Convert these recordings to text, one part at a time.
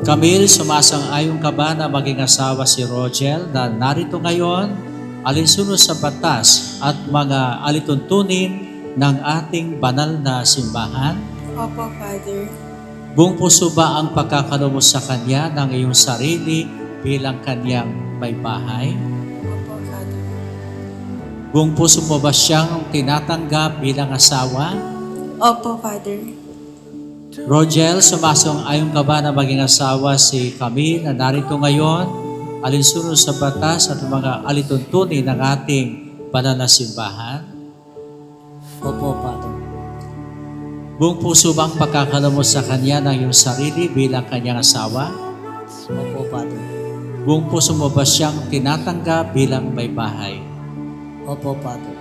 Camille, sumasang-ayon ka ba na maging asawa si Rogel na narito ngayon, alinsunod sa batas at mga alituntunin ng ating banal na simbahan? Opo, Father. Buong puso ba ang pagkakaroon mo sa Kanya ng iyong sarili bilang Kanyang may bahay? Opo, Father. Buong puso mo ba siyang tinatanggap bilang asawa? Opo, Father. Rogel, sumasang-ayon ka ba na maging asawa si Camille na narito ngayon, alinsunod sa batas at mga alituntunin ng ating banal na simbahan? Opo, Father. Buong puso bang pagkakaroon mo sa Kanya ng iyong sarili bilang Kanyang asawa? Opo, Father. Buong puso mo ba siyang tinatanggap bilang may bahay? Opo, Father.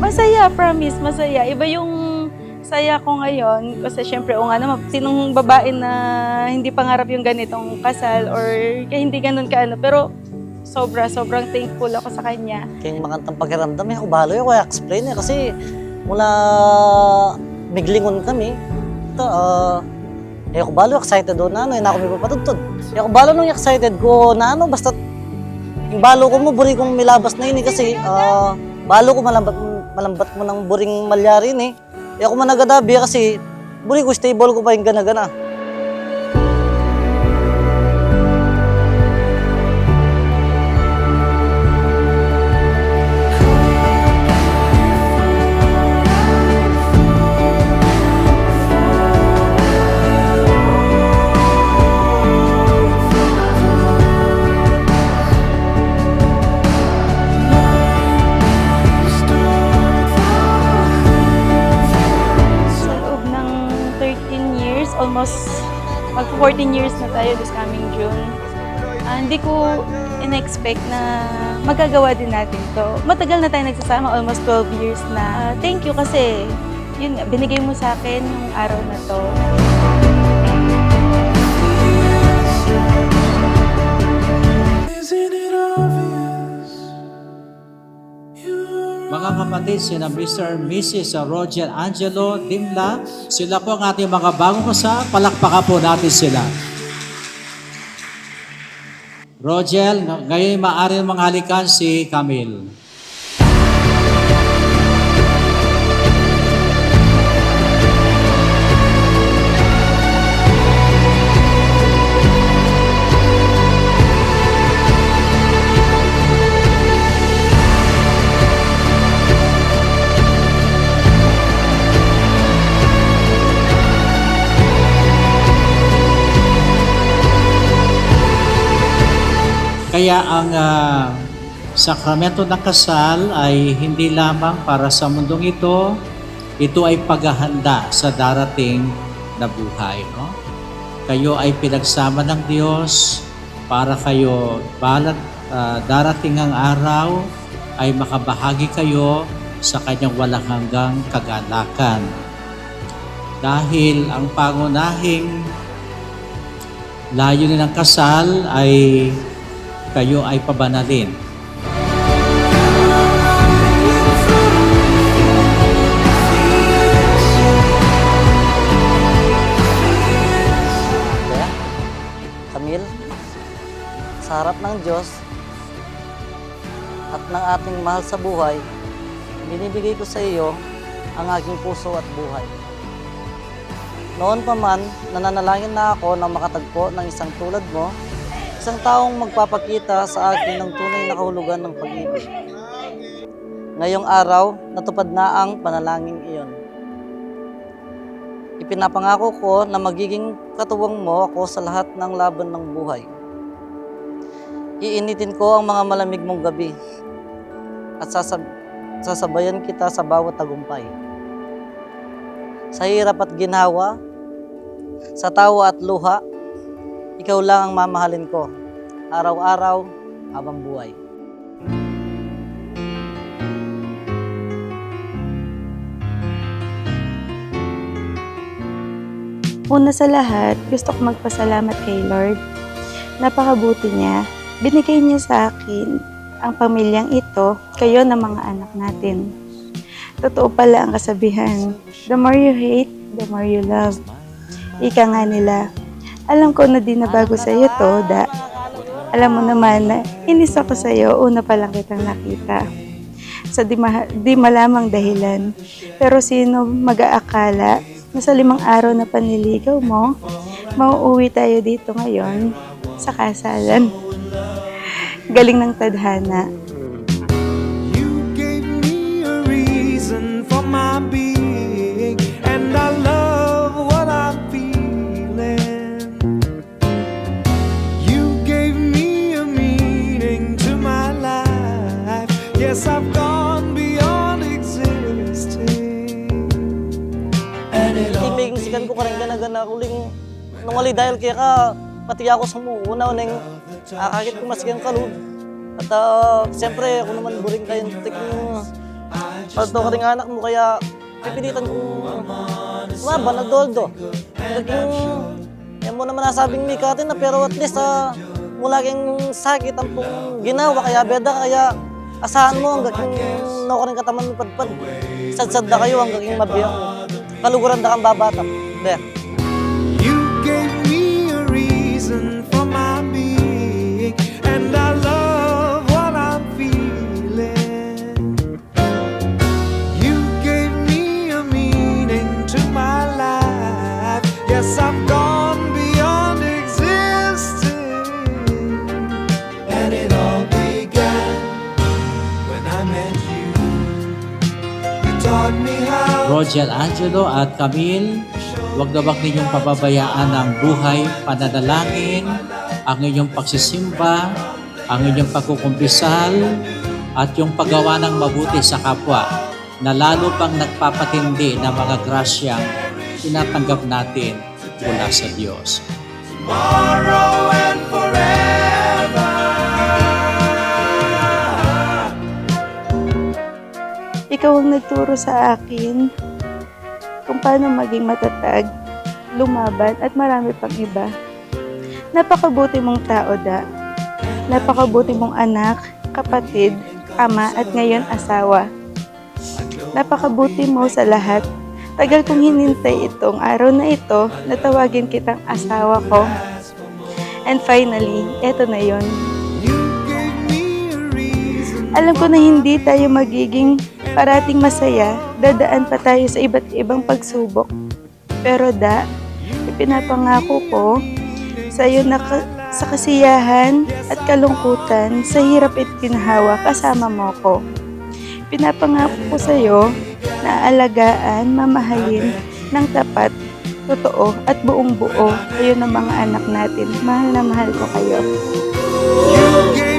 Masaya, promise, masaya. Iba yung saya ko ngayon kasi syempre o nga naman, sinong babae na hindi pangarap yung ganitong kasal or kaya hindi ganun kaano. Pero sobrang thankful ako sa kanya. Kaya yung makantang pakiramdam, ako balo yung kaya explain kasi mula miglingon kami, ito, ako balo excited doon na ako may papatutod. Ako balo nung excited ko na basta yung balo ko mo, buri kong milabas na yun kasi balo ko malambat mo ng buring malyarin ako managadabi kasi buri ko stable ko pa yung gana-gana. Sa loob ng 13 years, almost mag 14 years na tayo this coming June. Hindi ko in-expect na magagawa din natin to. Matagal na tayo nagsasama, almost 12 years na. Thank you kasi yun nga, binigay mo sa akin yung araw na to. Mga kapatid, sina Mr. and Mrs. Rogel Angelo Dimla, sila po ang ating mga bagong kasal. Palakpakan po natin sila. Rogel, ngayon maaari manghalikan si Camille. Kaya ang sakramento ng kasal ay hindi lamang para sa mundong ito ay paghahanda sa darating na buhay. No? Kayo ay pinagsama ng Diyos para kayo darating ang araw ay makabahagi kayo sa kanyang walang hanggang kagalakan. Dahil ang pangunahing layunin ng kasal ay kayo ay pabanalin. Kaya, Camille, sa harap ng Diyos at ng ating mahal sa buhay, binibigay ko sa iyo ang aking puso at buhay. Noon pa man, nananalangin na ako na makatagpo ng isang tulad mo, isang taong magpapakita sa akin ng tunay na kahulugan ng pag-ibig. Ngayong araw, natupad na ang panalangin iyon. Ipinapangako ko na magiging katuwang mo ako sa lahat ng laban ng buhay. Iinitin ko ang mga malamig mong gabi at sasabayan kita sa bawat tagumpay. Sa hirap at ginhawa, sa tawa at luha, ikaw lang ang mamahalin ko. araw-araw habang buhay. Una sa lahat, gusto ko magpasalamat kay Lord. Napakabuti niya. Binigay niya sa akin ang pamilyang ito, kayo na mga anak natin. Totoo pala ang kasabihan, the more you hate, the more you love. Ika nga nila, alam ko na di na bago sa iyo to, Da. Alam mo naman na inis ako sa iyo, una pa lang kitang nakita. Sa di malamang dahilan. Pero sino mag-aakala na sa 5 araw na panliligaw mo, mauuwi tayo dito ngayon sa kasalan. Galing ng tadhana. You gave me a reason for my being, and I love what I'm feeling. You gave me a meaning to my life. Yes, I've gone beyond existing. Ibig sikan ko karang gana-gana kuling nung wali dahil kaya ka pati ako sa muuna nang akakit ko masikang kalud. At siyempre ako naman buring kayo tiking palto ka rin anak mo kaya pipilitan kong maba na doldo. Naging yan mo naman nasabing mikatin na pero at least mula kang sakit ang pong ginawa kaya beda kaya asahan mo hanggang no rin kataman mo padpad. Sad-sad na kayo hanggang mabiyang kaluguran na kang babatap. There. You gave me a reason for my being, and I love what I'm feeling. You gave me a meaning to my life. Yes, I've gone beyond existing. And it all began when I met you. You taught me how. Rogel Angelo at Camille, huwag na wag ninyong pababayaan ang buhay, pananalangin, ang inyong pagsisimba, ang inyong pagkukumpisal, at yung paggawa ng mabuti sa kapwa na lalo pang nagpapatindi ng mga grasyang tinatanggap natin mula sa Diyos. Tomorrow and forever. Ikaw ang nagturo sa akin kung paano maging matatag, lumaban at marami pang iba. Napakabuti mong tao, Da. Napakabuti mong anak, kapatid, ama at ngayon asawa. Napakabuti mo sa lahat. Tagal kong hinintay itong araw na ito na tawagin kitang asawa ko. And finally, eto na yon. You gave me a reason. Alam ko na hindi tayo magiging parating masaya, dadaan pa tayo sa iba't ibang pagsubok. Pero Da, ipinapangako ko sa iyo na sa kasiyahan at kalungkutan, sa hirap at ginhawa, kasama mo ko. Pinapangako ko sa iyo na alagaan, mamahalin ng tapat, totoo at buong buo kayo ng mga anak natin. Mahal na mahal ko kayo. You gave